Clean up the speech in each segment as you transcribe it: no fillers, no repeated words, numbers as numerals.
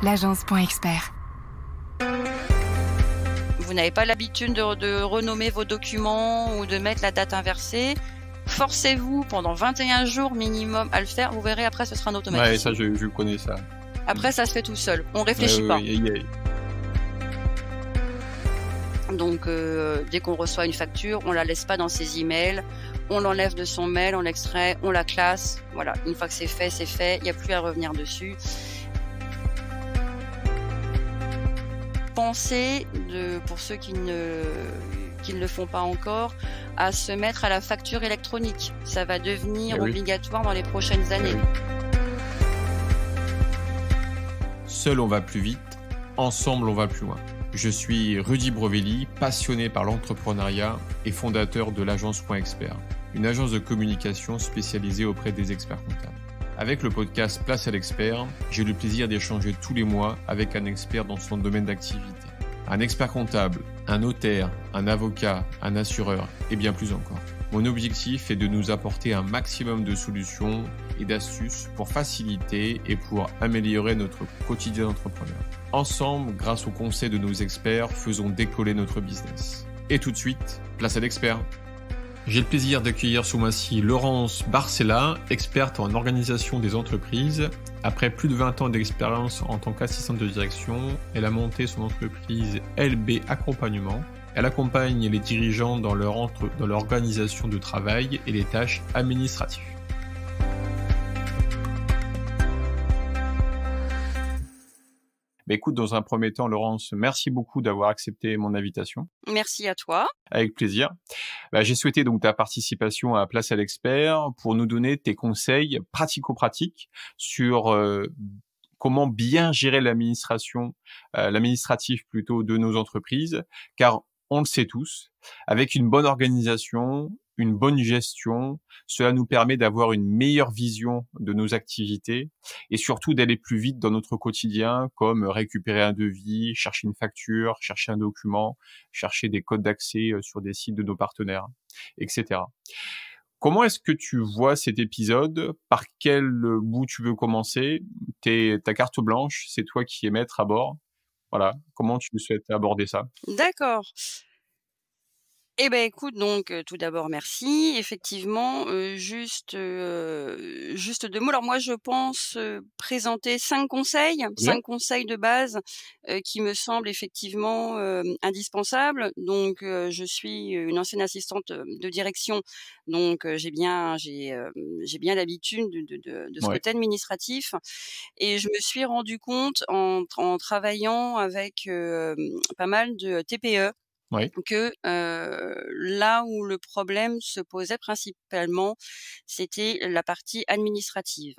l'agence.expert. Vous n'avez pas l'habitude de renommer vos documents ou de mettre la date inversée. Forcez-vous pendant 21 jours minimum à le faire. Vous verrez, après, ce sera un automatisme. Ouais, ça, je connais ça. Après, ça se fait tout seul. On réfléchit pas. Donc, dès qu'on reçoit une facture, on la laisse pas dans ses emails. On l'enlève de son mail, on l'extrait, on la classe. Voilà. Une fois que c'est fait, c'est fait. Il n'y a plus à revenir dessus. Pensez, pour ceux qui ne le font pas encore, à se mettre à la facture électronique. Ça va devenir obligatoire dans les prochaines années. Seul on va plus vite, ensemble on va plus loin. Je suis Rudy Brovelli, passionné par l'entrepreneuriat et fondateur de l'agence.expert, une agence de communication spécialisée auprès des experts comptables. Avec le podcast Place à l'expert, j'ai le plaisir d'échanger tous les mois avec un expert dans son domaine d'activité. Un expert comptable, un notaire, un avocat, un assureur et bien plus encore. Mon objectif est de nous apporter un maximum de solutions et d'astuces pour faciliter et pour améliorer notre quotidien d'entrepreneur. Ensemble, grâce aux conseils de nos experts, faisons décoller notre business. Et tout de suite, place à l'expert. J'ai le plaisir d'accueillir ce mois-ci Laurence Barcella, experte en organisation des entreprises. Après plus de 20 ans d'expérience en tant qu'assistante de direction, elle a monté son entreprise LB Accompagnement. Elle accompagne les dirigeants dans leur organisation de travail et les tâches administratives. Écoute, dans un premier temps, Laurence, merci beaucoup d'avoir accepté mon invitation. Merci à toi. Avec plaisir. J'ai souhaité donc ta participation à Place à l'expert pour nous donner tes conseils pratico-pratiques sur comment bien gérer l'administratif plutôt de nos entreprises, car on le sait tous, avec une bonne organisation, une bonne gestion, cela nous permet d'avoir une meilleure vision de nos activités et surtout d'aller plus vite dans notre quotidien, comme récupérer un devis, chercher une facture, chercher un document, chercher des codes d'accès sur des sites de nos partenaires, etc. Comment est-ce que tu vois cet épisode? Par quel bout tu veux commencer? Ta carte blanche, c'est toi qui es maître à bord. Voilà, comment tu souhaites aborder ça? D'accord. Écoute, donc, tout d'abord, merci. Effectivement, juste 2 mots. Alors moi, je pense, présenter 5 conseils, Bien. 5 conseils de base, qui me semblent effectivement, indispensables. Donc, je suis une ancienne assistante, de direction, donc, j'ai bien l'habitude de ce côté administratif et je me suis rendu compte en travaillant avec, pas mal de TPE Oui. que, là où le problème se posait principalement, c'était la partie administrative.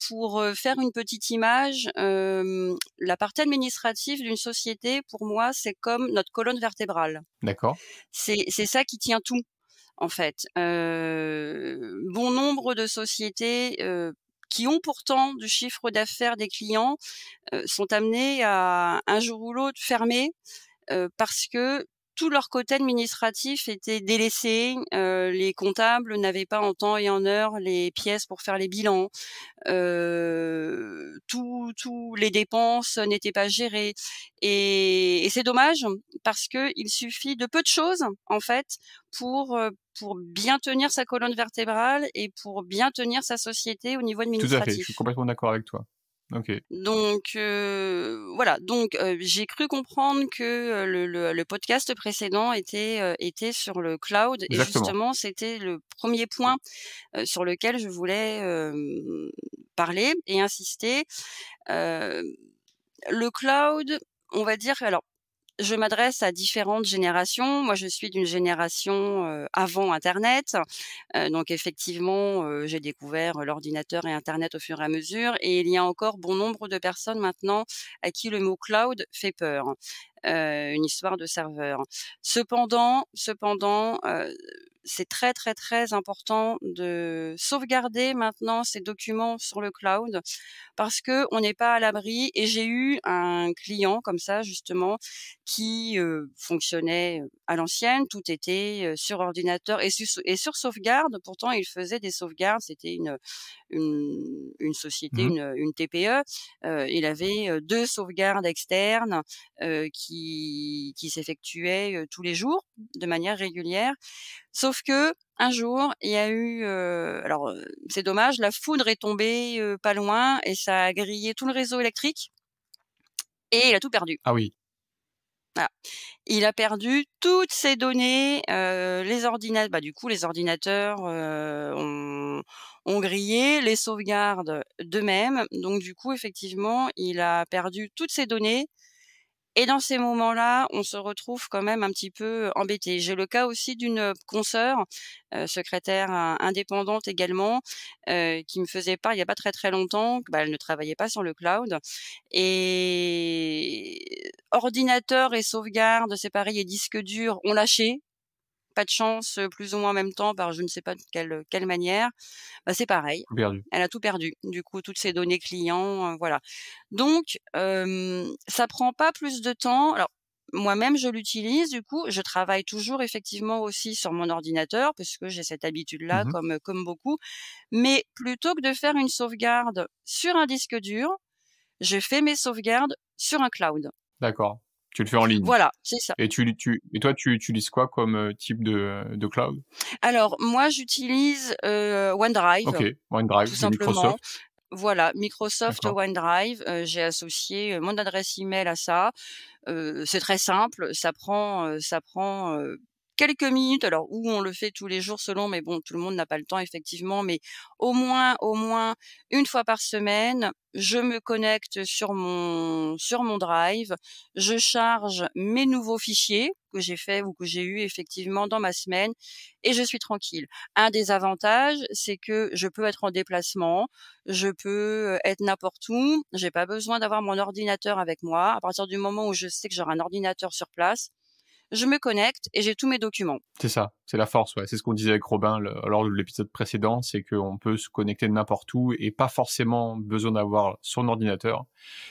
Pour, faire une petite image, la partie administrative d'une société, pour moi, c'est comme notre colonne vertébrale. D'accord. C'est ça qui tient tout, en fait. Bon nombre de sociétés, qui ont pourtant du chiffre d'affaires des clients, sont amenées à, un jour ou l'autre, fermer, parce que tout leur côté administratif était délaissé, les comptables n'avaient pas en temps et en heure les pièces pour faire les bilans, tous les dépenses n'étaient pas gérées et c'est dommage parce qu'il suffit de peu de choses, en fait, pour bien tenir sa colonne vertébrale et pour bien tenir sa société au niveau Tout à fait, administratif. je suis complètement d'accord avec toi. Ok. Donc voilà, donc j'ai cru comprendre que le podcast précédent était sur le cloud et Exactement. justement c'était le premier point sur lequel je voulais parler et insister. Le cloud, on va dire, alors je m'adresse à différentes générations. Moi, je suis d'une génération avant Internet, donc effectivement, j'ai découvert l'ordinateur et Internet au fur et à mesure et il y a encore bon nombre de personnes maintenant à qui le mot cloud fait peur. une histoire de serveur. Cependant, c'est très, très, très important de sauvegarder maintenant ces documents sur le cloud parce qu'on n'est pas à l'abri et j'ai eu un client comme ça justement qui, fonctionnait, à l'ancienne. Tout était, sur ordinateur et sur sauvegarde. Pourtant, il faisait des sauvegardes. C'était une société, Mmh. une TPE. Il avait, 2 sauvegardes externes, qui s'effectuaient, tous les jours de manière régulière. Sauf que un jour, il y a eu, c'est dommage, la foudre est tombée, pas loin et ça a grillé tout le réseau électrique et il a tout perdu. Ah oui, Voilà. Il a perdu toutes ses données, du coup, les ordinateurs, ont grillé, les sauvegardes de même. Donc du coup, effectivement, il a perdu toutes ses données et dans ces moments-là, on se retrouve quand même un petit peu embêté. J'ai le cas aussi d'une consoeur, secrétaire indépendante également, qui me faisait part il y a pas très, très longtemps que, elle ne travaillait pas sur le cloud et ordinateur et sauvegarde, c'est pareil et disque dur ont lâché. Pas de chance, plus ou moins en même temps par je ne sais pas de quelle manière. C'est pareil, tout perdu. elle a tout perdu. Du coup, toutes ses données clients, voilà. Donc ça prend pas plus de temps. Alors moi-même, je l'utilise, du coup, je travaille toujours effectivement aussi sur mon ordinateur parce que j'ai cette habitude-là Mmh. comme beaucoup. Mais plutôt que de faire une sauvegarde sur un disque dur, je fais mes sauvegardes sur un cloud. D'accord. Tu le fais en ligne Voilà, c'est ça. et toi, tu utilises quoi comme, type de cloud? Alors moi, j'utilise, OneDrive, OK, tout OneDrive de simplement. Microsoft. Voilà, Microsoft D'accord. OneDrive, j'ai associé, mon adresse email à ça. C'est très simple, ça prend quelques minutes, alors où on le fait tous les jours selon, mais bon, tout le monde n'a pas le temps effectivement, mais au moins une fois par semaine, je me connecte sur mon drive, je charge mes nouveaux fichiers que j'ai faits ou que j'ai eus effectivement dans ma semaine et je suis tranquille. Un des avantages, c'est que je peux être en déplacement, je peux, être n'importe où, j'ai pas besoin d'avoir mon ordinateur avec moi. À partir du moment où je sais que j'aurai un ordinateur sur place, je me connecte et j'ai tous mes documents. C'est ça, c'est la force, ouais. C'est ce qu'on disait avec Robin lors de l'épisode précédent, c'est qu'on peut se connecter de n'importe où et pas forcément besoin d'avoir son ordinateur.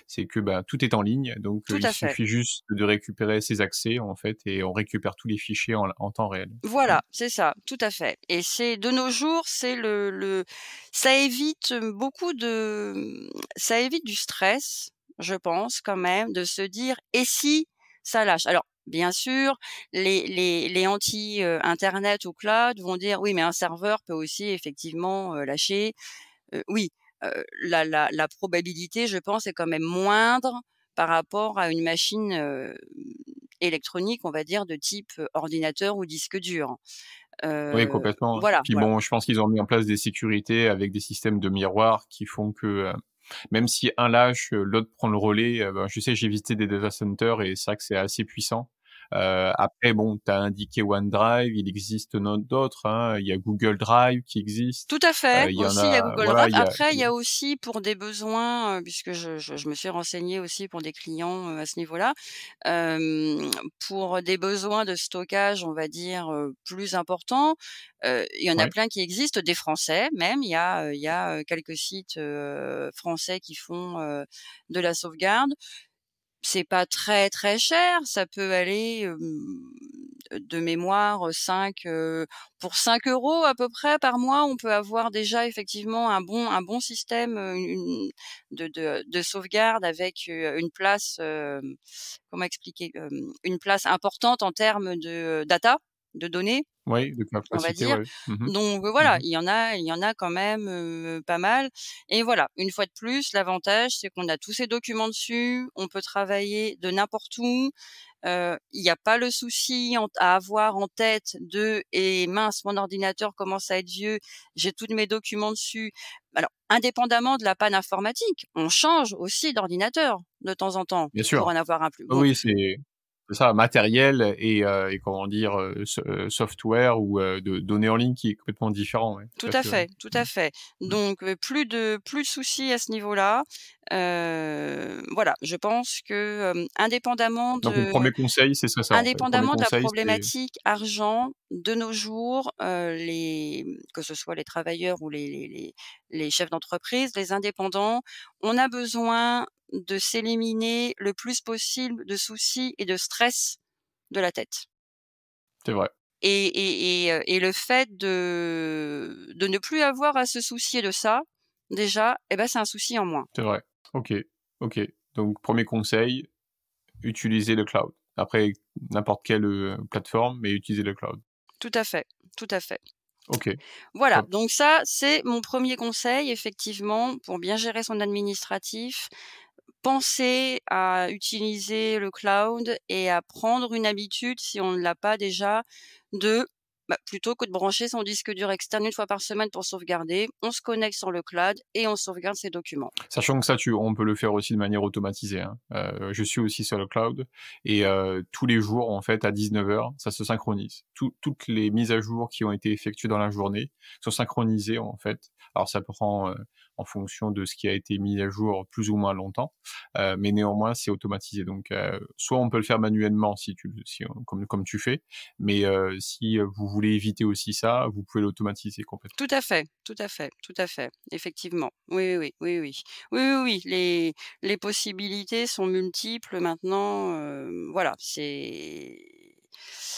C'est que, tout est en ligne, donc Tout il à fait. suffit juste de récupérer ses accès, en fait, et on récupère tous les fichiers en temps réel. Mmh. Voilà, c'est ça, tout à fait et c'est de nos jours, c'est le ça évite, beaucoup ça évite du stress, je pense quand même, de se dire: «Et si ça lâche?» Alors bien sûr, les anti, internet ou cloud vont dire: «Oui, mais un serveur peut aussi effectivement, lâcher». Oui, la probabilité, je pense, est quand même moindre par rapport à une machine, électronique, on va dire, de type, ordinateur ou disque dur. Oui, complètement. Voilà, Puis voilà. bon, je pense qu'ils ont mis en place des sécurités avec des systèmes de miroirs qui font que, même si un lâche, l'autre prend le relais, je sais, j'ai visité des data centers et c'est vrai que c'est assez puissant. Après bon, tu as indiqué OneDrive, il existe d'autres, hein. Il y a Google Drive qui existe. Tout à fait, Il y en aussi il y a a Google voilà, Drive. Après, il y a aussi pour des besoins, puisque je me suis renseignée aussi pour des clients, à ce niveau-là, pour des besoins de stockage, on va dire, plus importants, il y en a ouais, plein qui existent, des Français même. Il y a quelques sites, français qui font, de la sauvegarde. C'est pas très, très cher, ça peut aller, de mémoire, pour 5 € à peu près par mois, on peut avoir déjà effectivement un bon système, une de sauvegarde avec, une place, comment expliquer? Une place importante en termes de data, de données. ouais, de On va capacité, dire. ouais. Mmh mh. Donc voilà, Mmh. il y en a quand même, pas mal et voilà, une fois de plus, l'avantage, c'est qu'on a tous ces documents dessus, on peut travailler de n'importe où, il y a pas le souci à avoir en tête de: «Et mince, mon ordinateur commence à être vieux, j'ai tous mes documents dessus». Alors, indépendamment de la panne informatique, on change aussi d'ordinateur de temps en temps Bien pour sûr. en avoir un plus Oui, bon. oui, c'est C'est ça, matériel et comment dire, software ou de données en ligne qui est complètement différent, ouais, Tout tout à à fait, ouais. fait, tout à fait. Mmh. Donc plus de soucis à ce niveau-là. Voilà, je pense que, Donc mon premier conseil, c'est ça, en fait. Le premier indépendamment de la conseil, c'est problématique argent, de nos jours, que ce soit les travailleurs ou les chefs d'entreprise, les indépendants, on a besoin de s'éliminer le plus possible de soucis et de stress de la tête. c'est vrai, Et le fait de ne plus avoir à se soucier de ça, déjà, eh ben, c'est un souci en moins. c'est vrai. OK, OK. Donc premier conseil, utiliser le cloud. Après, n'importe quelle, plateforme, mais utiliser le cloud. Tout à fait, tout à fait. OK, Voilà, top. donc ça, c'est mon premier conseil effectivement pour bien gérer son administratif. Penser à utiliser le cloud et à prendre une habitude, si on ne l'a pas déjà, de plutôt que de brancher son disque dur externe une fois par semaine pour sauvegarder, on se connecte sur le cloud et on sauvegarde ses documents. Sachant que ça, on peut le faire aussi de manière automatisée, hein. Je suis aussi sur le cloud et tous les jours, en fait, à 19h, ça se synchronise. Toutes les mises à jour qui ont été effectuées dans la journée sont synchronisées, en fait. Alors ça prend, en fonction de ce qui a été mis à jour plus ou moins longtemps, mais néanmoins, c'est automatisé. Donc soit on peut le faire manuellement comme tu fais, mais si, vous voulez éviter aussi ça, vous pouvez l'automatiser complètement. Tout à fait, tout à fait, tout à fait, effectivement. Oui, oui, oui, oui, oui. Oui, oui, oui, les possibilités sont multiples maintenant, voilà,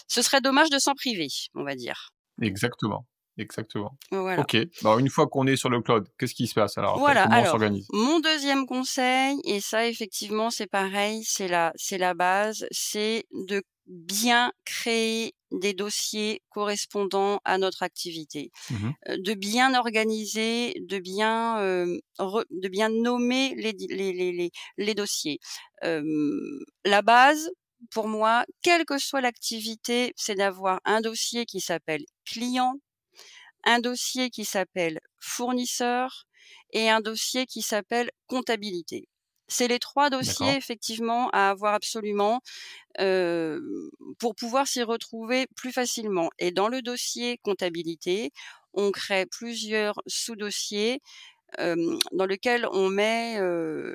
ce serait dommage de s'en priver, on va dire. Exactement, exactement. Voilà. OK, bah, une fois qu'on est sur le cloud, qu'est-ce qui se passe alors après? Voilà, Comment on alors, s'organise? mon deuxième conseil et ça effectivement c'est pareil, c'est la base, c'est de bien créer des dossiers correspondant à notre activité. Mmh. De bien organiser, de bien nommer les dossiers. La base, pour moi, quelle que soit l'activité, c'est d'avoir un dossier qui s'appelle client, un dossier qui s'appelle fournisseur et un dossier qui s'appelle comptabilité. C'est les 3 dossiers D'accord, effectivement à avoir absolument, heu, pour pouvoir s'y retrouver plus facilement et dans le dossier comptabilité, on crée plusieurs sous-dossiers, dans lequel on met,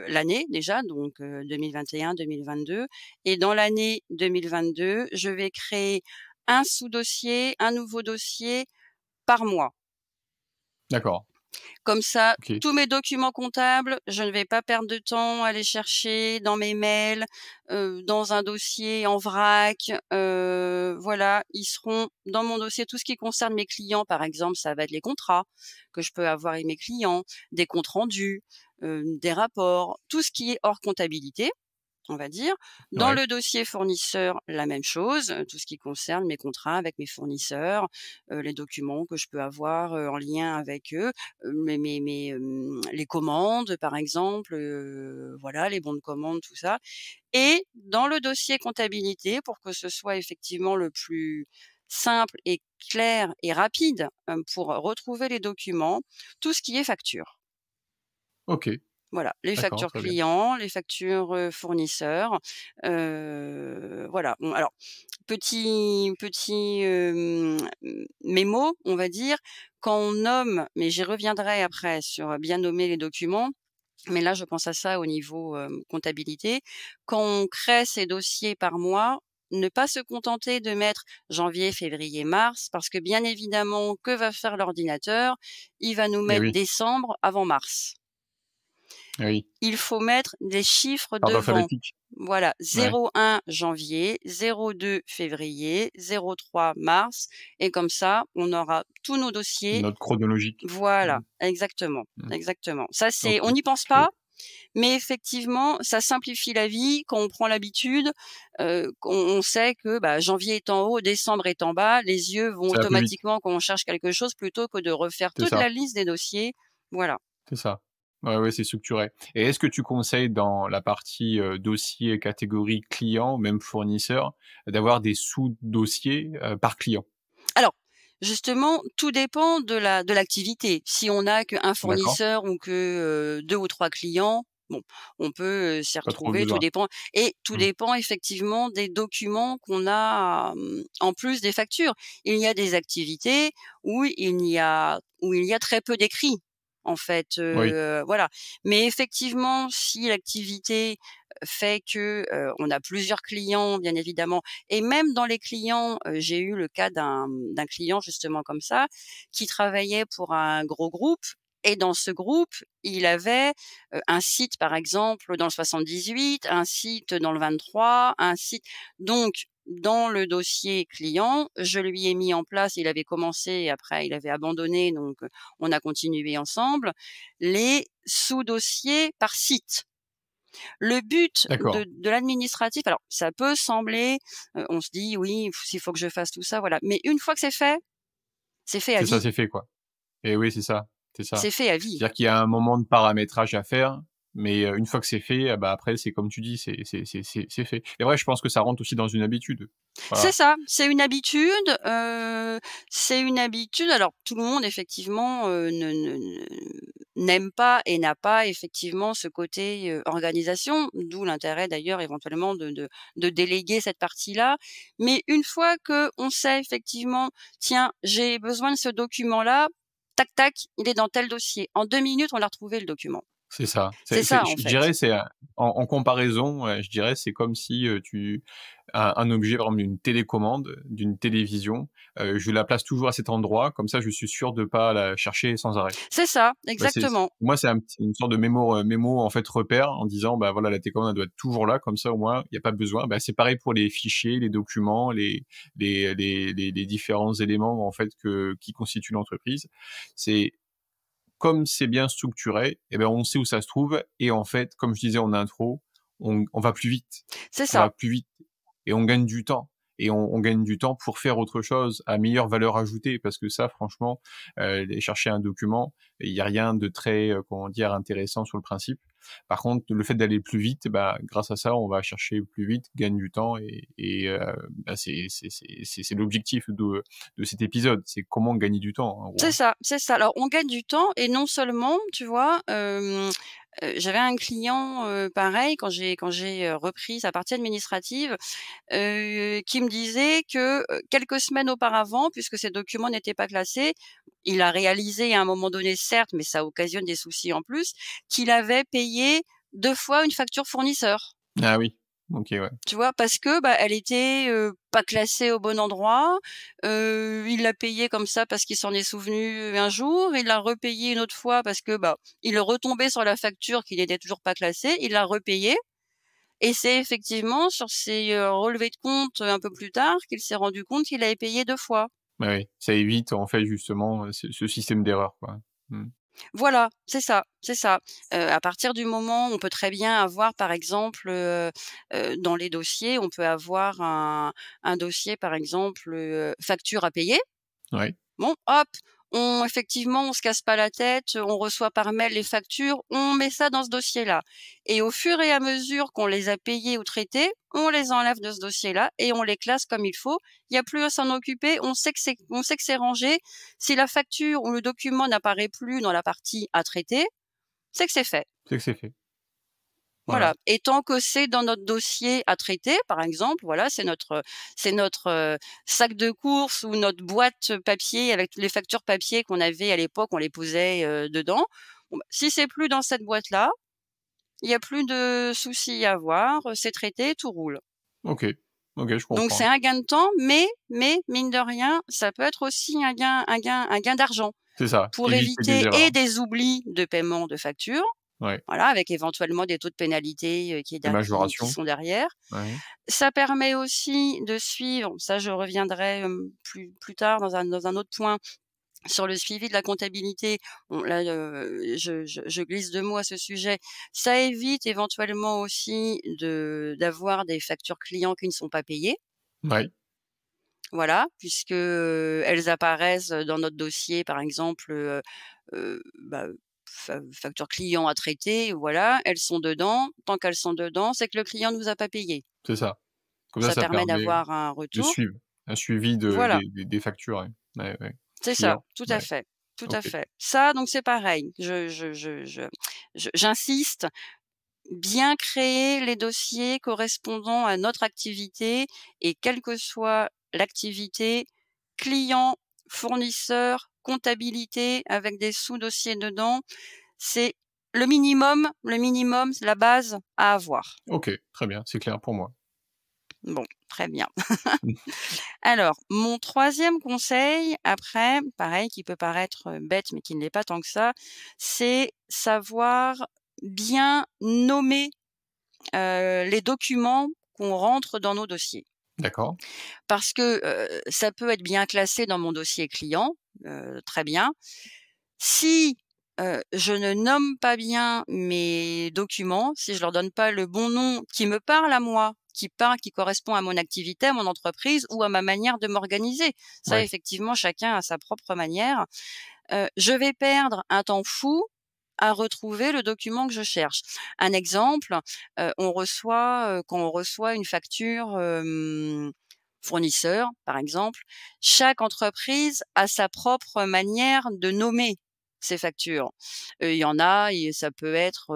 l'année déjà donc 2021-2022 et dans l'année 2022, je vais créer un sous-dossier, un nouveau dossier par mois. d'accord, Comme ça, OK. tous mes documents comptables, je ne vais pas perdre de temps à les chercher dans mes mails, dans un dossier en vrac, voilà, ils seront dans mon dossier. Tout ce qui concerne mes clients, par exemple, ça va être les contrats que je peux avoir avec mes clients, des comptes rendus, des rapports, tout ce qui est hors comptabilité, on va dire. Dans Ouais, le dossier fournisseur, la même chose, tout ce qui concerne mes contrats avec mes fournisseurs, les documents que je peux avoir, en lien avec eux, les commandes par exemple, voilà, les bons de commande, tout ça et dans le dossier comptabilité, pour que ce soit effectivement le plus simple et clair et rapide, pour retrouver les documents, tout ce qui est facture. OK, Voilà, les d'accord, factures très bien. clients, les factures, fournisseurs, voilà. Bon alors, petit, mémo, on va dire, quand on nomme mais j'y reviendrai après sur bien nommer les documents, mais là je pense à ça au niveau, comptabilité. Quand on crée ces dossiers par mois, ne pas se contenter de mettre janvier, février, mars, parce que bien évidemment, que va faire l'ordinateur? Il va nous Eh mettre oui, décembre avant mars. eh oui, Il faut mettre des chiffres ordre devant. alphabétique. Voilà, Ouais, 01 janvier, 02 février, 03 mars et comme ça, on aura tous nos dossiers. note chronologique. Voilà, Mmh, exactement, mmh. exactement. Ça, c'est OK, on n'y pense OK. pas, mais effectivement, ça simplifie la vie quand on prend l'habitude, qu'on on sait que, janvier est en haut, décembre est en bas, les yeux vont Ça va plus vite, automatiquement quand on cherche quelque chose plutôt que de refaire c'est toute ça, la liste des dossiers. Voilà. c'est ça. Ouais, ouais, c'est structuré et est-ce que tu conseilles dans la partie, dossier catégorie client, même fournisseur, d'avoir des sous-dossiers, par client? Alors, justement, tout dépend de l'activité. Si on n'a qu'1 D'accord? fournisseur ou que, 2 ou 3 clients, Bon, on peut, s'y Pas trop retrouver, tout besoin. dépend et tout Mmh. dépend effectivement des documents qu'on a, en plus des factures. Il y a des activités où il y a très peu d'écrits, en fait, Oui, voilà. Mais effectivement, si l'activité fait que, on a plusieurs clients, bien évidemment et même dans les clients, j'ai eu le cas d'un client justement comme ça, qui travaillait pour un gros groupe et dans ce groupe, il avait un site par exemple dans le 78, un site dans le 23, un site donc dans le dossier client, je lui ai mis en place, il avait commencé et après il avait abandonné donc on a continué ensemble, les sous-dossiers par site. Le but d'accord. de l'administratif alors ça peut sembler, on se dit: «Oui, il faut que je fasse tout ça», voilà, mais une fois que c'est fait à C'est ça, vie. c'est fait, quoi. Et oui, c'est ça, c'est ça. C'est fait à vie. C'est-à-dire qu'il y a un moment de paramétrage à faire, mais une fois que c'est fait, bah, après c'est comme tu dis, c'est fait. Et ouais, je pense que ça rentre aussi dans une habitude. C'est Voilà, ça, c'est une habitude. Alors tout le monde effectivement, ne n'aime pas et n'a pas effectivement ce côté, organisation, d'où l'intérêt d'ailleurs éventuellement de déléguer cette partie-là. Mais une fois qu'on sait effectivement: «Tiens, j'ai besoin de ce document-là, tac tac, il est dans tel dossier». En 2 minutes, on l'a retrouvé le document. c'est ça. C'est C'est ça en je fait. dirais, c'est, en comparaison, je dirais, c'est comme si, tu un objet, par exemple une télécommande d'une télévision, je la place toujours à cet endroit, comme ça je suis sûr de pas la chercher sans arrêt. C'est ça, Bah, c'est exactement. moi, c'est un petit une sorte de mémo, en fait, repère en disant: «Bah, voilà, la télécommande, elle doit être toujours là», comme ça, au moins, il y a pas besoin. Bah, c'est pareil pour les fichiers, les documents, les différents éléments, en fait, qui constituent l'entreprise. C'est comme c'est bien structuré et ben, on sait où ça se trouve et en fait, comme je disais en intro, on va plus vite. C'est On ça. va plus vite et on gagne du temps et on gagne du temps pour faire autre chose à meilleure valeur ajoutée parce que ça franchement, aller chercher un document, il y a rien de très, comment dire? Intéressant sur le principe. Par contre, le fait d'aller plus vite, bah, grâce à ça, on va chercher plus vite, gagne du temps et bah, c'est l'objectif de cet épisode, c'est comment gagner du temps, en gros, C'est hein. ça, c'est ça. Alors on gagne du temps et non seulement, tu vois, j'avais un client, pareil quand j'ai, repris sa partie administrative, qui me disait que, quelques semaines auparavant, puisque ces documents n'étaient pas classés, il a réalisé à un moment donné certes, mais ça occasionne des soucis en plus, qu'il avait payé 2 fois une facture fournisseur. Ah oui, OK, ouais. Tu vois? Parce que, bah, elle était, pas classée au bon endroit, il l'a payée comme ça parce qu'il s'en est souvenu un jour, il l'a repayée une autre fois parce que, bah, il est retombé sur la facture qui n'était toujours pas classée, il l'a repayée et c'est effectivement sur ses, relevés de compte, un peu plus tard qu'il s'est rendu compte qu'il avait payé 2 fois. Ouais, oui, ça évite, en fait, justement, ce système d'erreur, quoi. Mmh. Voilà, c'est ça, c'est ça. À partir du moment on peut très bien avoir par exemple, dans les dossiers, on peut avoir un dossier par exemple, facture à payer. Ouais, Bon, hop, on se casse pas la tête, on reçoit par mail les factures, on met ça dans ce dossier-là et au fur et à mesure qu'on les a payés ou traités, on les enlève de ce dossier-là et on les classe comme il faut. Il y a plus à s'en occuper, on sait que c'est rangé. Si la facture ou le document n'apparaît plus dans la partie à traiter, c'est que c'est fait. c'est que c'est fait. Voilà, Voilà et tant que c'est dans notre dossier à traiter, par exemple, voilà, c'est notre, sac de courses ou notre boîte papier avec toutes les factures papier qu'on avait à l'époque, on les posait, dedans. Bon, bah, si c'est plus dans cette boîte-là, il y a plus de soucis à avoir, c'est traité, tout roule. OK. OK, je Donc c'est comprends. un gain de temps, mais mine de rien, ça peut être aussi un gain d'argent C'est ça, pour éviter des éviter erreurs. et des oublis de paiement de factures. Ouais, Voilà, avec éventuellement des taux de pénalité, des qui majorations. sont derrière. Ouais, Ça permet aussi de suivre, ça je reviendrai, plus tard dans un autre point, sur le suivi de la comptabilité. Bon là, je glisse 2 mots à ce sujet. Ça évite éventuellement aussi d'avoir des factures clients qui ne sont pas payées. ouais, Voilà, puisque, elles apparaissent dans notre dossier par exemple, bah, facture client à traiter, voilà, elles sont dedans. Tant qu'elles sont dedans, c'est que le client nous a pas payé. c'est ça. Comme Ça ça permet permet d'avoir un de retour. suivre, un suivi de Voilà, des factures, ouais. Ouais, ouais. c'est ça, Clients, tout à ouais, fait, tout à OK. fait. Ça donc c'est pareil, j'insiste, bien créer les dossiers correspondant à notre activité et quelle que soit l'activité, client, fournisseur, comptabilité avec des sous-dossiers dedans, c'est le minimum, c'est la base à avoir. OK, très bien, c'est clair pour moi. Bon, très bien. Mmh. Alors, mon troisième conseil, après, pareil, qui peut paraître bête, mais qui ne l'est pas tant que ça, c'est savoir bien nommer les documents qu'on rentre dans nos dossiers. D'accord. Parce que ça peut être bien classé dans mon dossier client, très bien. Si je ne nomme pas bien mes documents, si je leur donne pas le bon nom qui me parle à moi, qui correspond à mon activité, à mon entreprise ou à ma manière de m'organiser. Ça, Ouais. effectivement, chacun a sa propre manière. Je vais perdre un temps fou à retrouver le document que je cherche. Un exemple, quand on reçoit une facture, fournisseur, par exemple, chaque entreprise a sa propre manière de nommer ses factures. Il y en a et ça peut être,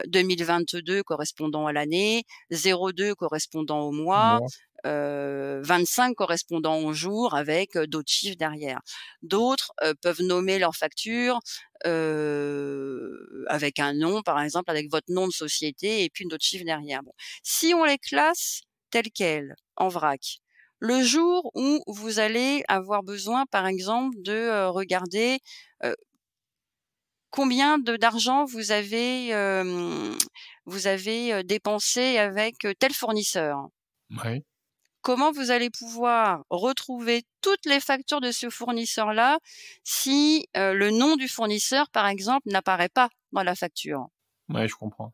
2022 correspondant à l'année, 02 correspondant au mois, Moi. 25 correspondant au jour avec, d'autres chiffres derrière. D'autres, peuvent nommer leurs factures, avec un nom, par exemple, avec votre nom de société et puis d'autres chiffres derrière. Bon, si on les classe telles quelles, en vrac, le jour où vous allez avoir besoin, par exemple, de, regarder, heu, combien d'argent vous avez, dépensé avec, tel fournisseur. Ouais. Comment vous allez pouvoir retrouver toutes les factures de ce fournisseur-là si, le nom du fournisseur, par exemple, n'apparaît pas dans la facture? Ouais, je comprends.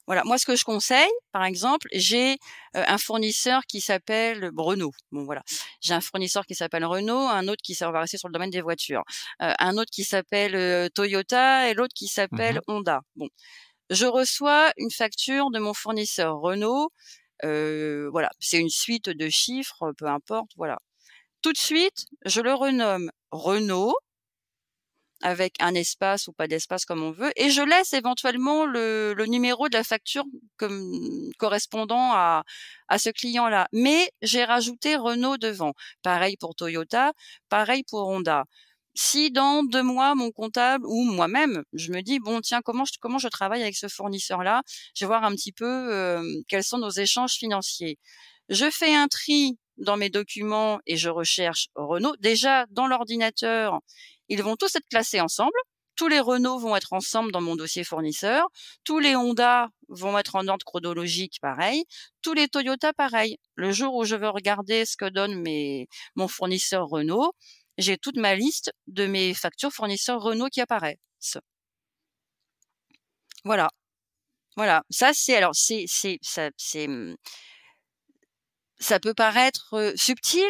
Voilà, moi ce que je conseille, par exemple, j'ai, un fournisseur qui s'appelle Renault. Bon voilà, j'ai un fournisseur qui s'appelle Renault, un autre on va rester sur le domaine des voitures, un autre qui s'appelle, Toyota et l'autre qui s'appelle Mmh. Honda. Bon, je reçois une facture de mon fournisseur Renault, voilà, c'est une suite de chiffres, peu importe, voilà. Tout de suite, je le renomme Renault avec un espace ou pas d'espace comme on veut et je laisse éventuellement le numéro de la facture comme correspondant à ce client-là. Mais j'ai rajouté Renault devant. Pareil pour Toyota, pareil pour Honda. Si dans 2 mois, mon comptable ou moi-même, je me dis: «Bon tiens, comment je travaille avec ce fournisseur-là? Je vais voir un petit peu, quels sont nos échanges financiers». Je fais un tri dans mes documents et je recherche Renault. Déjà dans l'ordinateur, ils vont tous être classés ensemble. Tous les Renault vont être ensemble dans mon dossier fournisseur. Tous les Honda vont être en ordre chronologique, pareil. Tous les Toyota, pareil. Le jour où je veux regarder ce que donne mon fournisseur Renault, j'ai toute ma liste de mes factures fournisseurs Renault qui apparaissent. Voilà, voilà. Ça, ça peut paraître subtil,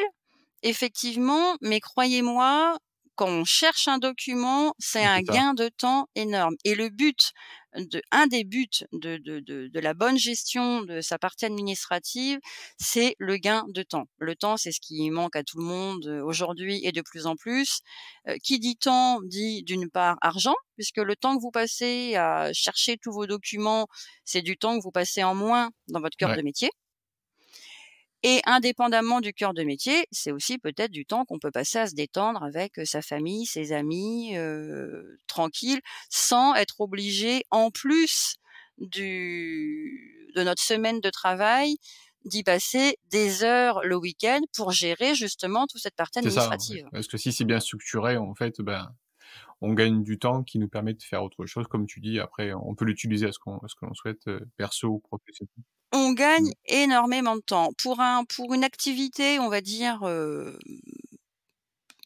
effectivement, mais croyez-moi, quand on cherche un document, c'est un C'est ça. gain de temps énorme. Et un des buts de la bonne gestion de sa partie administrative, c'est le gain de temps. Le temps, c'est ce qui manque à tout le monde aujourd'hui et de plus en plus. Qui dit temps dit d'une part argent, puisque le temps que vous passez à chercher tous vos documents, c'est du temps que vous passez en moins dans votre cœur Ouais. de métier. Et indépendamment du cœur de métier, c'est aussi peut-être du temps qu'on peut passer à se détendre avec, sa famille, ses amis, tranquille, sans être obligé, en plus de notre semaine de travail, d'y passer des heures le week-end pour gérer justement toute cette partie C'est ça, ouais. administrative. Parce que si c'est bien structuré, en fait, ben, on gagne du temps qui nous permet de faire autre chose. Comme tu dis, après, on peut l'utiliser à ce que l'on souhaite, perso ou professionnel. On gagne Mmh. énormément de temps. Pour une activité, on va dire,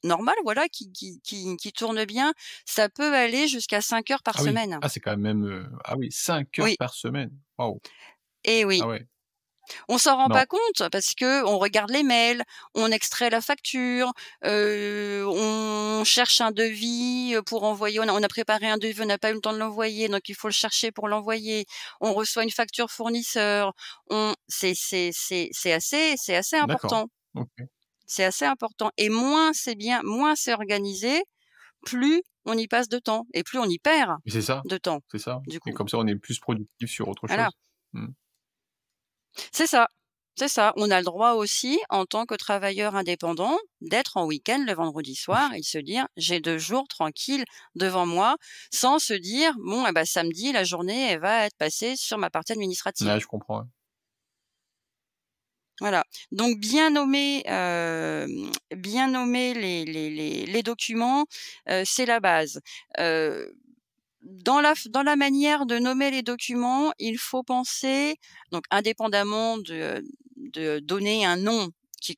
normale, voilà, qui tourne bien, ça peut aller jusqu'à 5 heures par Ah oui. semaine. Ah, c'est quand même, ah oui, 5 heures Oui, par semaine. Waouh! et oui. Ah ouais. On s'en rend Non. pas compte parce que on regarde les mails, on extrait la facture, on cherche un devis, pour envoyer. On a préparé un devis, on n'a pas eu le temps de l'envoyer, donc il faut le chercher pour l'envoyer. On reçoit une facture fournisseur, on c'est assez D'accord. important. OK. C'est assez important et moins c'est organisé, plus on y passe de temps et plus on y perd Et c'est ça, de temps, c'est ça. du Et coup. comme ça, on est plus productif sur autre Voilà, chose. Mmh. c'est ça, c'est ça. On a le droit aussi, en tant que travailleur indépendant, d'être en week-end le vendredi soir et de se dire: «J'ai 2 jours tranquilles devant moi», sans se dire: «Bon, samedi, la journée, elle va être passée sur ma partie administrative». Ouais, je comprends, ouais. Voilà, donc bien nommer les documents, c'est la base. Heu, dans la manière de nommer les documents, il faut penser, donc indépendamment de donner un nom qui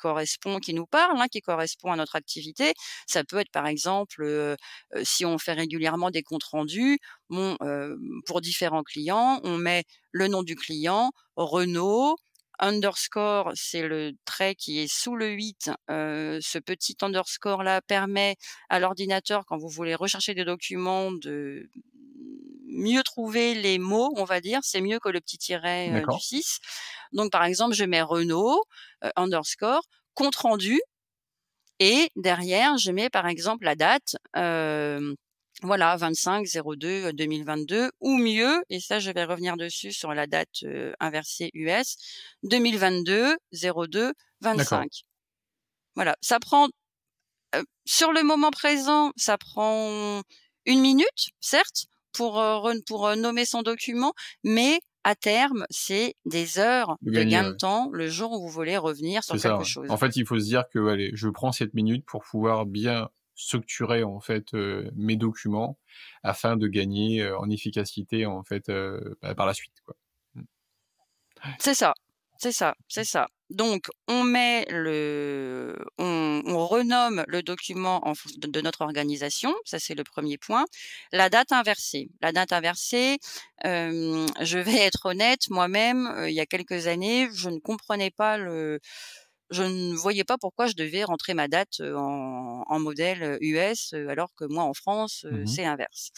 nous parle, hein, qui correspond à notre activité. Ça peut être par exemple, si on fait régulièrement des comptes rendus, bon, pour différents clients, on met le nom du client, Renaud, underscore, c'est le trait qui est sous le 8. Ce petit underscore là permet à l'ordinateur, quand vous voulez rechercher des documents, de mieux trouver les mots, on va dire. C'est mieux que le petit tiret, du D'accord. 6. Donc par exemple, je mets Renaud, underscore, compte rendu et derrière, je mets par exemple la date, voilà 25/02/2022 ou mieux, et ça je vais revenir dessus sur la date, inversée US, 2022/02/25. D'accord. Voilà, ça prend, sur le moment présent, ça prend 1 minute, certes, pour nommer son document, mais à terme, c'est des heures De de gagner, gain de ouais. temps le jour où vous voulez revenir C'est sur ça, quelque ouais. chose. En fait, il faut se dire que, allez, je prends cette minute pour pouvoir bien structurer, en fait, mes documents afin de gagner, en efficacité, en fait, par la suite, quoi. Mmh. C'est ça, c'est ça, c'est ça. Donc on renomme le document en fonction de notre organisation, ça c'est le premier point. La date inversée. La date inversée, je vais être honnête, moi-même, il y a quelques années, je ne voyais pas pourquoi je devais rentrer ma date, en modèle, US, alors que moi en France, Mmh. c'est l'inverse.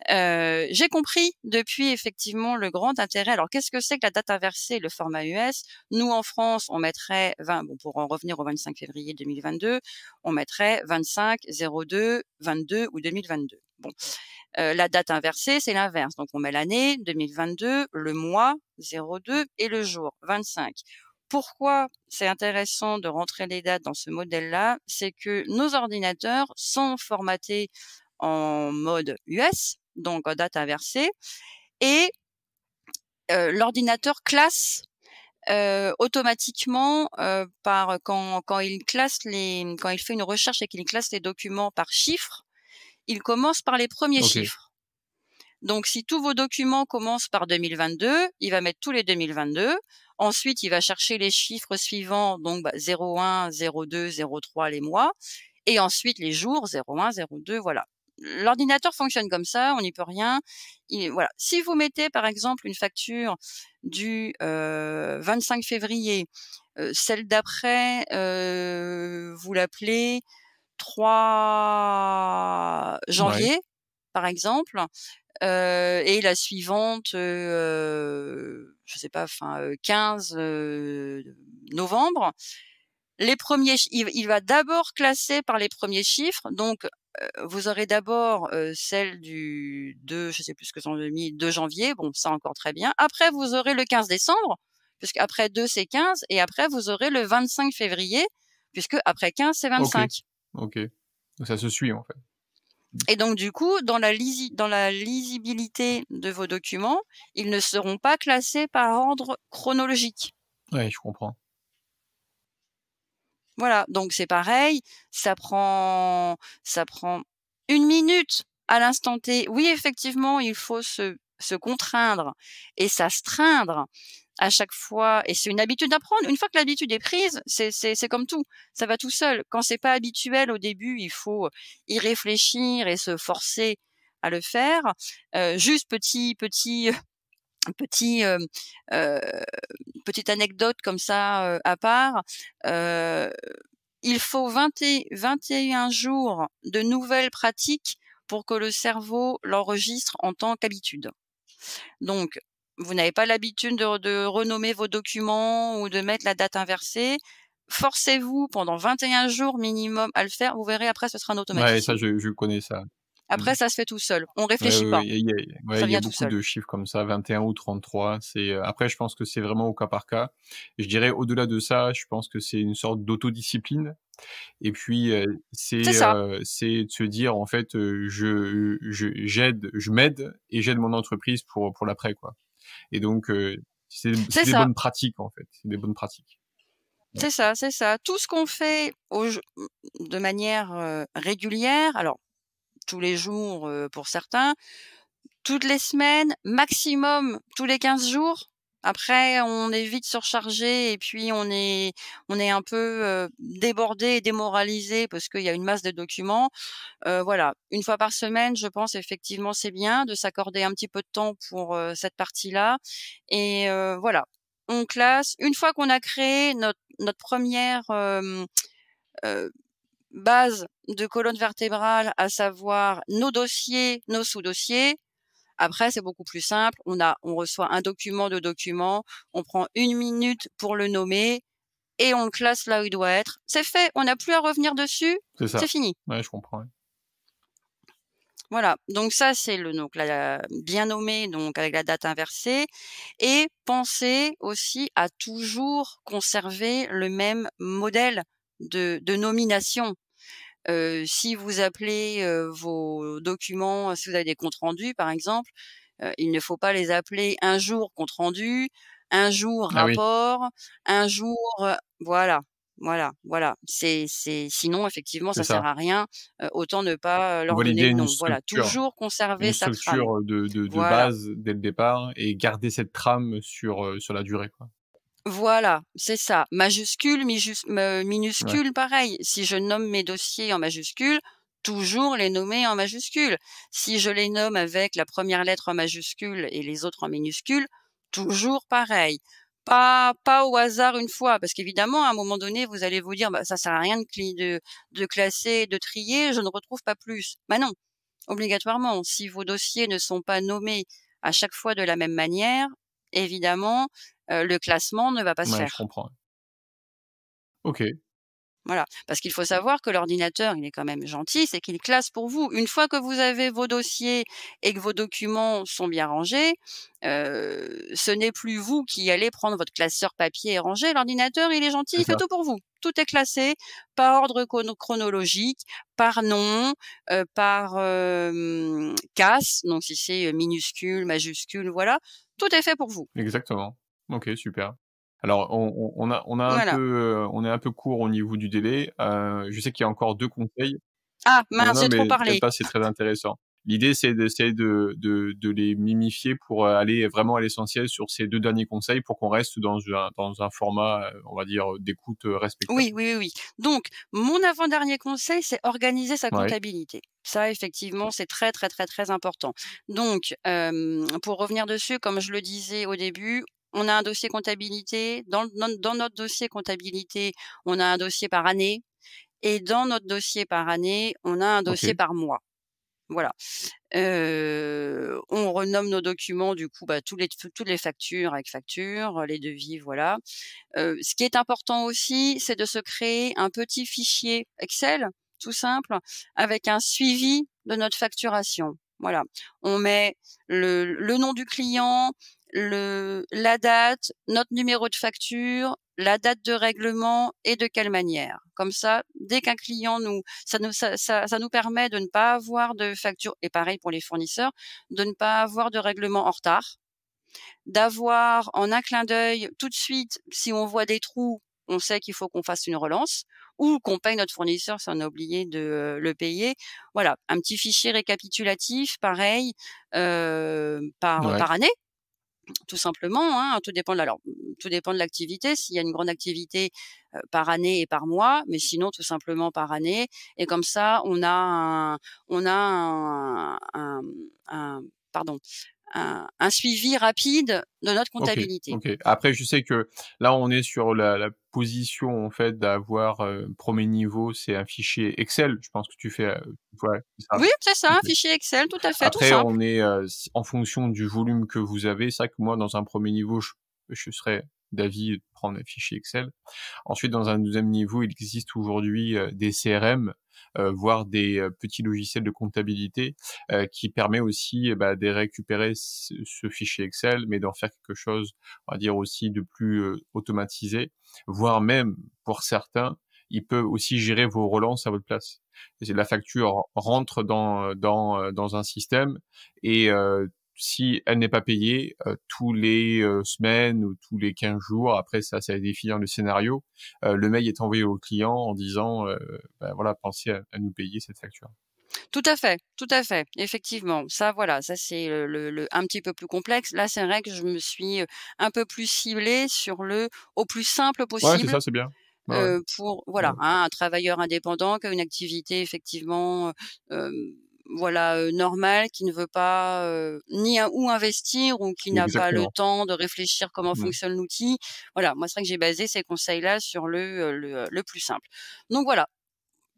J'ai compris depuis effectivement le grand intérêt. Alors qu'est-ce que c'est que la date inversée, le format US? Nous en France, on mettrait 20, bon, pour en revenir au 25 février 2022, on mettrait 25/02/22 ou 2022. Bon, la date inversée, c'est l'inverse. Donc on met l'année 2022, le mois 02 et le jour 25. Pourquoi c'est intéressant de rentrer les dates dans ce modèle-là? C'est que nos ordinateurs sont formatés en mode US, donc en date inversée, et l'ordinateur classe automatiquement, par quand il fait une recherche et qu'il classe les documents par chiffres, il commence par les premiers OK. chiffres. Donc si tous vos documents commencent par 2022, il va mettre tous les 2022. Ensuite, il va chercher les chiffres suivants, donc 01, 02, 03 les mois, et ensuite les jours 01, 02, voilà. L'ordinateur fonctionne comme ça, on n'y peut rien. Voilà. Si vous mettez par exemple une facture du 25 février, celle d'après, vous l'appelez 3 Ouais. janvier, par exemple, et la suivante, je sais pas, fin, 15, novembre. Les premiers ch il va d'abord classer par les premiers chiffres, donc vous aurez d'abord, celle du 2, je sais plus ce que sont mis, 2 janvier, bon ça encore très bien. Après vous aurez le 15 décembre, puisqu'après 2 c'est 15, et après vous aurez le 25 février, puisque après 15 c'est OK. 25. OK. Donc ça se suit, en fait. Et donc du coup, dans la lisibilité de vos documents, ils ne seront pas classés par ordre chronologique. Ouais, je comprends. Voilà, donc c'est pareil, ça prend 1 minute à l'instant T. Oui, effectivement, il faut se contraindre et s'astreindre à chaque fois, et c'est une habitude à prendre. Une fois que l'habitude est prise, c'est comme tout, ça va tout seul. Quand c'est pas habituel au début, il faut y réfléchir et se forcer à le faire. Juste petit, heu, petite anecdote comme ça, à part, heu, il faut 21 jours de nouvelles pratiques pour que le cerveau l'enregistre en tant qu'habitude. Donc, vous n'avez pas l'habitude de renommer vos documents ou de mettre la date inversée. Forcez-vous pendant 21 jours minimum à le faire. Vous verrez, après, ce sera un Ouais, ça, automatisme. je connais ça. Après, ça se fait tout seul. On Ouais, réfléchit ouais, pas. ouais, Ça il y a vient tout beaucoup seul. de chiffres comme ça, 21 ou 33. Après, je pense que c'est vraiment au cas par cas. Je dirais au-delà de ça, je pense que c'est une sorte d'autodiscipline et puis, C'est ça, c'est de se dire en fait, je m'aide et j'aide mon entreprise pour l'après, quoi. Et donc, c'est c'est des ça, bonnes pratiques, en fait. C'est des bonnes pratiques. Ouais. c'est ça, c'est ça. Tout ce qu'on fait de manière, régulière, alors tous les jours, pour certains, toutes les semaines, maximum tous les 15 jours. Après, on est vite surchargé et puis on est un peu, débordé et démoralisé parce qu'il y a une masse de documents. Voilà, une fois par semaine, je pense effectivement c'est bien de s'accorder un petit peu de temps pour, cette partie-là et voilà. On classe. Une fois qu'on a créé notre 1re, base de colonne vertébrale, à savoir nos dossiers, nos sous-dossiers. Après, c'est beaucoup plus simple. On reçoit un document, 2 documents, on prend 1 minute pour le nommer et on le classe là où il doit être. C'est fait, on n'a plus à revenir dessus, C'est c'est ça. fini. Ouais, je comprends, ouais. Voilà, donc ça, c'est donc la bien nommé, donc avec la date inversée et pensez aussi à toujours conserver le même modèle de nomination. Si vous appelez, vos documents, si vous avez des comptes rendus par exemple, il ne faut pas les appeler un jour compte rendu, un jour Ah oui, rapport, un jour, voilà, voilà. C'est sinon effectivement c'est ça sert ça. à rien, autant ne pas, Faut leur donner valider de nom. Voilà, toujours conserver une sa trame. structure, de Voilà. base dès le départ et garder cette trame sur la durée, quoi. Voilà, c'est ça. Majuscule, Ouais, minuscule, pareil. Si je nomme mes dossiers en majuscule, toujours les nommer en majuscule. Si je les nomme avec la première lettre en majuscule et les autres en minuscule, toujours pareil. Pas au hasard une fois, parce qu'évidemment, à un moment donné, vous allez vous dire, bah, ça sert à rien de classer, de trier, je ne retrouve pas plus. Bah non, obligatoirement. Si vos dossiers ne sont pas nommés à chaque fois de la même manière, évidemment, le classement ne va pas se ouais, je faire. comprends, ouais. OK. Voilà, parce qu'il faut savoir que l'ordinateur, il est quand même gentil, c'est qu'il classe pour vous. Une fois que vous avez vos dossiers et que vos documents sont bien rangés, ce n'est plus vous qui allez prendre votre classeur papier et ranger. L'ordinateur, il est gentil, C'est il fait ça. tout pour vous. Tout est classé par ordre chronologique, par nom, par, casse, donc si c'est, minuscule, majuscule, voilà. Tout est fait pour vous. Exactement. OK, super. Alors on a un peu, Voilà. on est un peu court au niveau du délai. Je sais qu'il y a encore 2 conseils. Ah Non, mince, non, j'ai trop mais t'inquiète parlé. pas, c'est très intéressant. L'idée, c'est d'essayer de les mimifier pour, aller vraiment à l'essentiel sur ces 2 derniers conseils pour qu'on reste dans un format, on va dire, d'écoute, respectable. Oui, oui, oui, oui. Donc, mon avant-dernier conseil, c'est organiser sa Ouais, comptabilité. Ça, effectivement, c'est très, très, très, très important. Donc, pour revenir dessus, comme je le disais au début, on a un dossier comptabilité. Dans notre dossier comptabilité, on a un dossier par année. Et dans notre dossier par année, on a un dossier OK. par mois. Voilà. On renomme nos documents, du coup, bah, toutes les factures avec facture, les devis, voilà. Ce qui est important aussi, c'est de se créer un petit fichier Excel, tout simple, avec un suivi de notre facturation. Voilà. On met le nom du client, la date, notre numéro de facture, la date de règlement et de quelle manière. Comme ça, dès qu'un client ça nous permet de ne pas avoir de facture et pareil pour les fournisseurs, de ne pas avoir de règlement en retard, d'avoir en un clin d'œil tout de suite, si on voit des trous, on sait qu'il faut qu'on fasse une relance ou qu'on paye notre fournisseur si on a oublié de, le payer. Voilà, un petit fichier récapitulatif pareil, Ouais, par année, tout simplement, hein. Tout dépend de l'activité. S'il y a une grande activité, par année et par mois, mais sinon tout simplement par année et comme ça on a un pardon, un suivi rapide de notre OK, comptabilité. OK. Après, je sais que là, on est sur la position, en fait, d'avoir, 1er niveau, c'est un fichier Excel. Je pense que tu fais, ouais, c'est ça? Oui, c'est ça, OK. un fichier Excel, tout à fait, tout Après, simple. on est, s en fonction du volume que vous avez. C'est vrai que moi, dans un premier niveau, je serais d'avis de prendre un fichier Excel. Ensuite, dans un deuxième niveau, il existe aujourd'hui, des CRM. voire des, petits logiciels de comptabilité, qui permet aussi, de récupérer ce fichier Excel, mais d'en faire quelque chose, on va dire aussi de plus, automatisé, voire même pour certains, il peut aussi gérer vos relances à votre place. C'est la facture rentre dans un système et si elle n'est pas payée, tous les, semaines ou tous les 15 jours, après ça va définir le scénario, le mail est envoyé au client en disant, voilà, pensez à nous payer cette facture. Tout à fait, effectivement. Ça, voilà, ça c'est le un petit peu plus complexe. Là, c'est vrai que je me suis, un peu plus ciblée sur le au plus simple Ouais, c'est possible, ça, c'est bien. Ouais, ouais. pour Ouais. voilà, hein, un travailleur indépendant qui a une activité effectivement, voilà, normale, qui ne veut pas, ni où investir ou qui n'a pas le Exactement. temps de réfléchir comment Mmh. fonctionne l'outil. Voilà, moi, c'est vrai que j'ai basé ces conseils-là sur le plus simple. Donc voilà,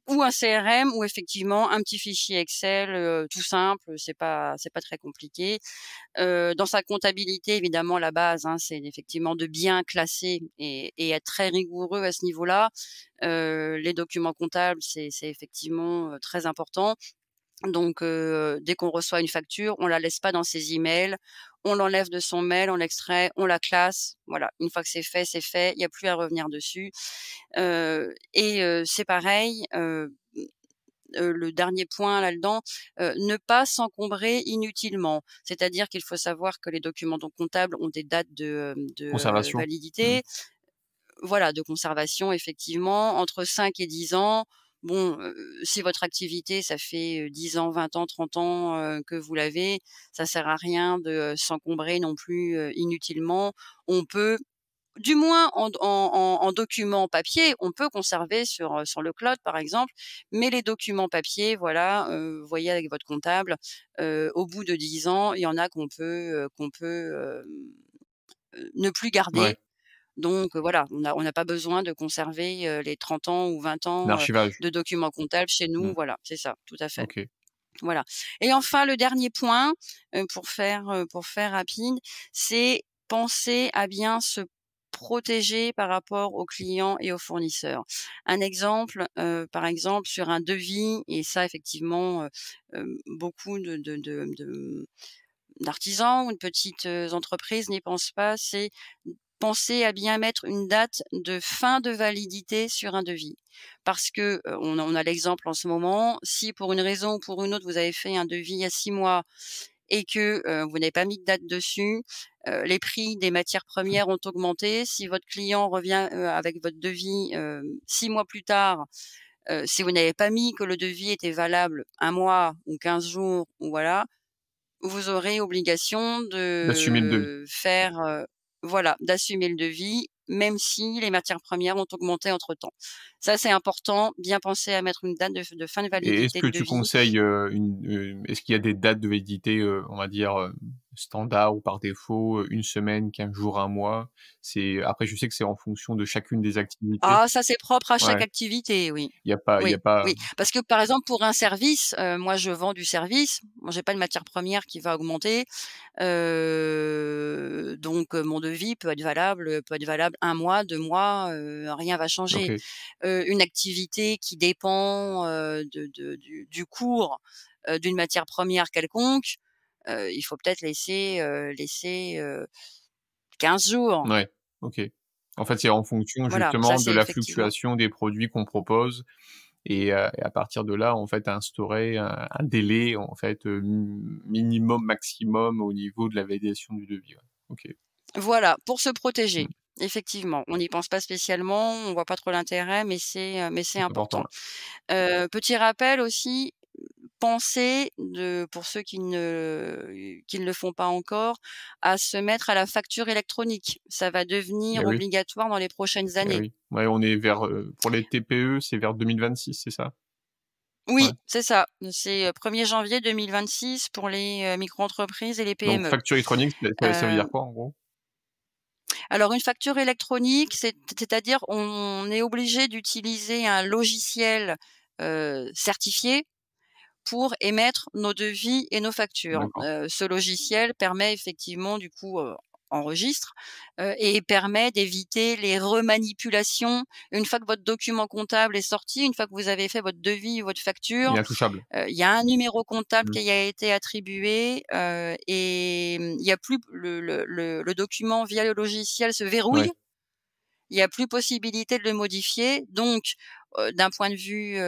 ou un CRM ou effectivement un petit fichier Excel, tout simple, c'est pas très compliqué. Dans sa comptabilité, évidemment, la base, hein, c'est effectivement de bien classer et être très rigoureux à ce niveau-là. Les documents comptables, c'est effectivement, très important. Donc, dès qu'on reçoit une facture, on la laisse pas dans ses emails, on l'enlève de son mail, on l'extrait, on la classe. Voilà, une fois que c'est fait, il y a plus à revenir dessus. C'est pareil, le dernier point là-dedans, ne pas s'encombrer inutilement. C'est-à-dire qu'il faut savoir que les documents donc comptables ont des dates de Conservation. Mmh. validité, voilà, de conservation effectivement, entre 5 et 10 ans. Bon, si votre activité, ça fait, 10 ans, 20 ans, 30 ans, que vous l'avez, ça sert à rien de s'encombrer non plus, inutilement. On peut du moins en document papier, on peut conserver sur le cloud, par exemple, mais les documents papier, voilà, vous voyez avec votre comptable, au bout de 10 ans, il y en a ne plus garder. Ouais, Donc voilà, on n'a pas besoin de conserver, les 30 ans ou 20 ans, l'archivage. de documents comptables chez nous. Mmh. Voilà, c'est ça, tout à fait. OK. Voilà, et enfin le dernier point, pour faire rapide, c'est penser à bien se protéger par rapport aux clients et aux fournisseurs. Un exemple, par exemple sur un devis, et ça effectivement, beaucoup d'artisans ou de petites, entreprises n'y pensent pas, c'est penser à bien mettre une date de fin de validité sur un devis. Parce que, on a l'exemple en ce moment, si pour une raison ou pour une autre, vous avez fait un devis il y a 6 mois et que, vous n'avez pas mis de date dessus, les prix des matières premières ont augmenté. Si votre client revient, avec votre devis, 6 mois plus tard, si vous n'avez pas mis que le devis était valable 1 mois ou 15 jours ou voilà, vous aurez obligation D'assumer le devis. de faire, voilà, d'assumer le devis, même si les matières premières ont augmenté entre-temps. Ça, c'est important, bien penser à mettre une date de fin de Et est-ce validité que de tu devis. conseilles, est-ce qu'il y a des dates de validité, on va dire, standard ou par défaut, 1 semaine, 15 jours, 1 mois? Après je sais que c'est en fonction de chacune des activités. Ah, ça, c'est propre à chaque Ouais, activité, oui. il y a Oui, pas oui. Parce que, par exemple, pour un service, moi, je vends du service. Moi, j'ai pas de matière première qui va augmenter. Donc mon devis peut être valable 1 mois, 2 mois, rien va changer. OK. Une activité qui dépend, du cours, d'une matière première quelconque, il faut peut-être laisser 15 jours. Ouais, OK. En fait, c'est en fonction Voilà, ça justement de c'est la effectivement. fluctuation des produits qu'on propose et à partir de là, en fait, instaurer un délai, en fait, minimum, maximum au niveau de la validation du devis, ouais. OK. Voilà, pour se Mmh. protéger. Effectivement, on n'y pense pas spécialement, on voit pas trop l'intérêt, mais c'est C'est important, important. ouais. Petit rappel aussi, pensez pour ceux qui ne le font pas encore, à se mettre à la facture électronique. Ça va Eh devenir oui, obligatoire dans les prochaines eh années. oui. Ouais, on est vers, pour les TPE, c'est vers 2026, c'est ça? Ouais. Oui, c'est ça. C'est, 1er janvier 2026 pour les, micro-entreprises et les Donc PME. facture électronique, ça veut Heu, dire quoi, en gros? alors une facture électronique, c'est-à-dire on est obligé d'utiliser un logiciel, certifié pour émettre nos devis et nos factures. D'accord. Ce logiciel permet effectivement du coup, enregistre et permet d'éviter les remanipulations. Une fois que votre document comptable est sorti, une fois que vous avez fait votre devis ou votre facture, Intouchable. il y a un numéro comptable qui a été attribué et il y a plus le document via le logiciel se verrouille. Ouais. Il y a plus possibilité de le modifier. Donc, d'un point de vue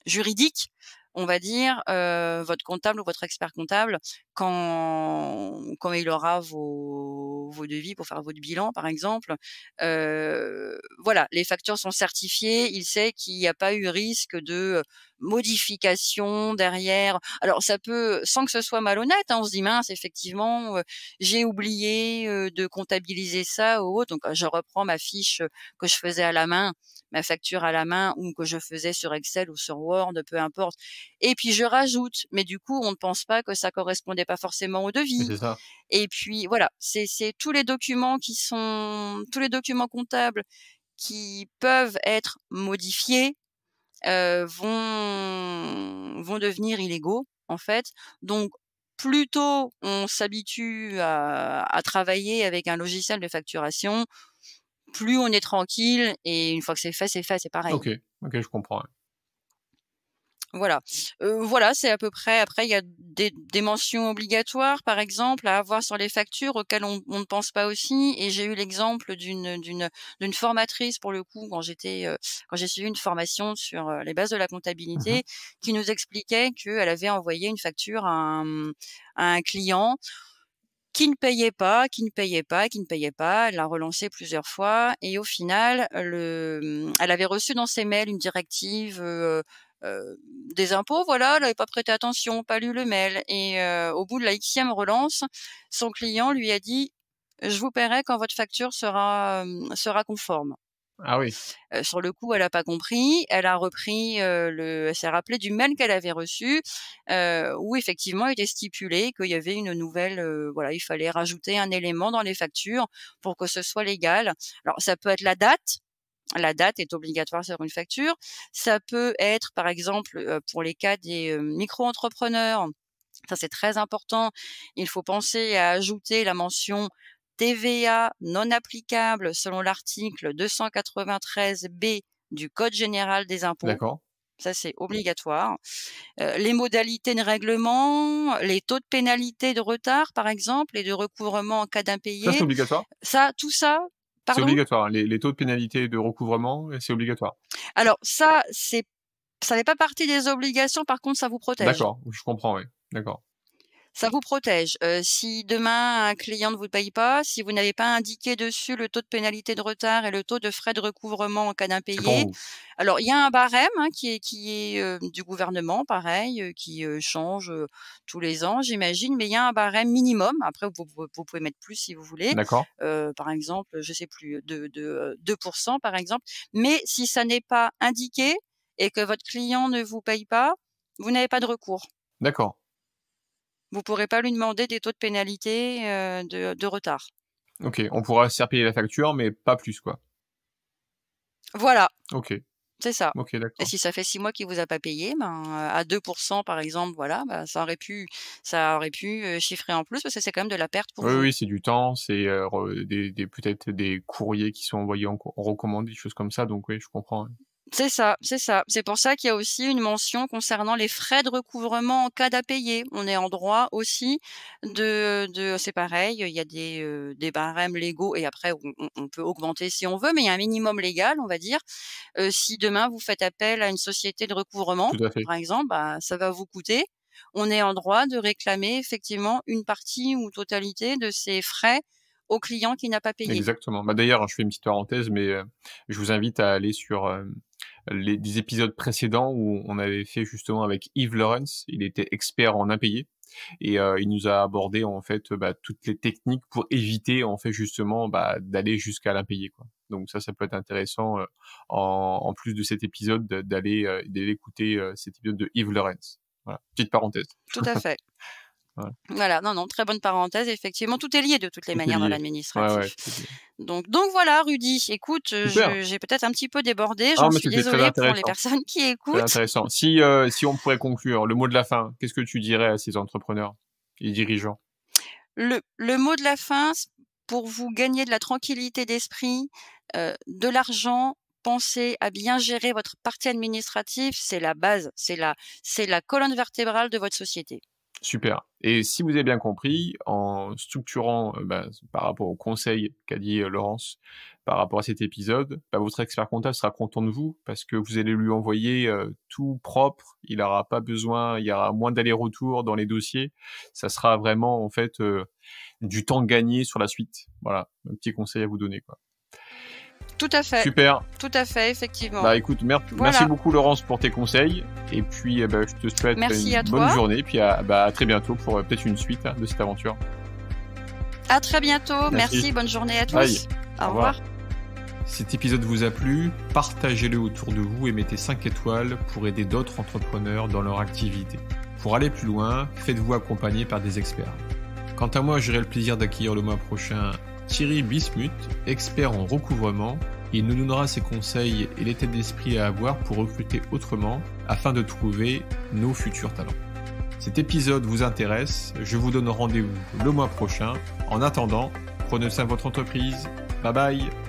juridique, on va dire, votre comptable ou votre expert comptable, quand il aura vos devis pour faire votre bilan, par exemple, voilà, les factures sont certifiées. Il sait qu'il n'y a pas eu risque de modification derrière. Alors ça peut, sans que ce soit malhonnête, hein, on se dit: «Mince, effectivement, j'ai oublié, de comptabiliser ça ou autre», donc je reprends ma fiche, que je faisais à la main, ma facture à la main ou que je faisais sur Excel ou sur Word, peu importe, et puis je rajoute. Mais du coup, on ne pense pas que ça correspondait pas forcément au devis. C'est ça. Et puis voilà, c'est tous les documents comptables qui peuvent être modifiés, vont devenir illégaux, en fait. Donc plus tôt on s'habitue à travailler avec un logiciel de facturation, plus on est tranquille, et une fois que c'est fait, c'est pareil. OK, je comprends, ouais. Voilà. Voilà, c'est à peu près. Après, il y a des mentions obligatoires, par exemple, à avoir sur les factures auxquelles on ne pense pas aussi, et j'ai eu l'exemple d'une formatrice, pour le coup, quand j'ai suivi une formation sur, les bases de la comptabilité, qui nous expliquait qu'elle avait envoyé une facture à un client qui ne payait pas. Elle l'a relancé plusieurs fois et au final, elle avait reçu dans ses mails une directive, des impôts, voilà, elle avait pas prêté attention, pas lu le mail, et au bout de la Xème relance, son client lui a dit: «Je vous paierai quand votre facture sera conforme». Ah oui, Sur le coup, elle a pas compris. Elle a repris, elle s'est rappelée du mail qu'elle avait reçu, où effectivement il était stipulé qu'il y avait une nouvelle, voilà, il fallait rajouter un élément dans les factures pour que ce soit légal. Alors ça peut être la date. La date est obligatoire sur une facture. Ça peut être, par exemple, pour les cas des, micro-entrepreneurs, ça c'est très important. Il faut penser à ajouter la mention TVA non applicable selon l'article 293 B du Code général des impôts. d'accord. Ça, c'est obligatoire. Les modalités de règlement, les taux de pénalité de retard, par exemple, et de recouvrement en cas Ça, c'est d'impayé. obligatoire? Tout ça, C'est pardon? obligatoire, les taux de pénalité de recouvrement, c'est obligatoire? Alors ça, ça fait pas partie des obligations, par contre, ça vous protège. D'accord, je comprends, oui. D'accord. Ça vous protège. Si demain un client ne vous paye pas, si vous n'avez pas indiqué dessus le taux de pénalité de retard et le taux de frais de recouvrement en cas C'est pour d'impayé, vous? alors il y a un barème, hein, qui est du gouvernement, pareil, qui change tous les ans, j'imagine, mais il y a un barème minimum. Après, vous pouvez mettre plus si vous voulez. D'accord, Par exemple, je sais plus, de 2%, par exemple. Mais si ça n'est pas indiqué et que votre client ne vous paye pas, vous n'avez pas de recours. d'accord. Vous pourrez pas lui demander des taux de pénalité, de retard. OK, on pourra se faire payer la facture, mais pas plus, quoi? Voilà, OK, c'est ça. Et d'accord. si ça fait 6 mois qu'il vous a pas payé, ben, à 2% par exemple, voilà, bah, ça aurait pu, chiffrer en plus, parce que c'est quand même de la perte pour Oui, vous. oui, c'est du temps, c'est, re des peut-être des courriers qui sont envoyés en recommandé, des choses comme ça, donc oui, je comprends, ouais. C'est ça, c'est ça. C'est pour ça qu'il y a aussi une mention concernant les frais de recouvrement en cas d'impayé. On est en droit aussi c'est pareil, il y a des barèmes légaux, et après on peut augmenter si on veut, mais il y a un minimum légal, on va dire. Si demain vous faites appel à une société de recouvrement, Tout à fait. par exemple, bah, ça va vous coûter. On est en droit de réclamer effectivement une partie ou totalité de ces frais au client qui n'a pas payé. Exactement. Bah, d'ailleurs, je fais une petite parenthèse, mais je vous invite à aller sur, les des épisodes précédents où on avait fait justement avec Yves Lawrence. Il était expert en impayés et il nous a abordé en fait, bah, toutes les techniques pour éviter en fait justement, bah, d'aller jusqu'à l'impayé, quoi. Donc ça peut être intéressant, en plus de cet épisode d'aller écouter, cet épisode de Yves Lawrence. Voilà, petite parenthèse. Tout à fait. Voilà, Voilà, non, non, très bonne parenthèse. Effectivement, tout est lié de toutes les tout est manières dans lié. Ouais, l'administratif. tout est lié. Donc voilà, Rudy. Écoute, Super! j'ai peut-être un petit peu débordé. Ah J'en mais suis c'était très désolée pour les intéressant. personnes qui Très écoutent. intéressant. Si on pourrait conclure, le mot de la fin, qu'est-ce que tu dirais à ces entrepreneurs et dirigeants? Le mot de la fin, pour vous gagner de la tranquillité d'esprit, de l'argent, pensez à bien gérer votre partie administrative, c'est la base, c'est la colonne vertébrale de votre société. Super. Et si vous avez bien compris, en structurant par rapport au conseil qu'a dit Laurence, par rapport à cet épisode, votre expert comptable sera content de vous parce que vous allez lui envoyer tout propre. Il n'aura pas besoin, il y aura moins d'aller-retour dans les dossiers. Ça sera vraiment en fait du temps gagné sur la suite. Voilà, un petit conseil à vous donner, quoi. Tout à fait. Super. Tout à fait, effectivement. Écoute, merci beaucoup Laurence pour tes conseils. Et puis, je te souhaite une bonne journée. Et puis, à très bientôt pour peut-être une suite de cette aventure. À très bientôt. Merci. Bonne journée à tous. Bye. Au revoir. Cet épisode vous a plu, partagez-le autour de vous et mettez 5 étoiles pour aider d'autres entrepreneurs dans leur activité. Pour aller plus loin, faites-vous accompagner par des experts. Quant à moi, j'aurai le plaisir d'accueillir le mois prochain Thierry Bismuth, expert en recouvrement. Il nous donnera ses conseils et l'état d'esprit à avoir pour recruter autrement afin de trouver nos futurs talents. Cet épisode vous intéresse, je vous donne rendez-vous le mois prochain. En attendant, prenez soin de votre entreprise. Bye bye.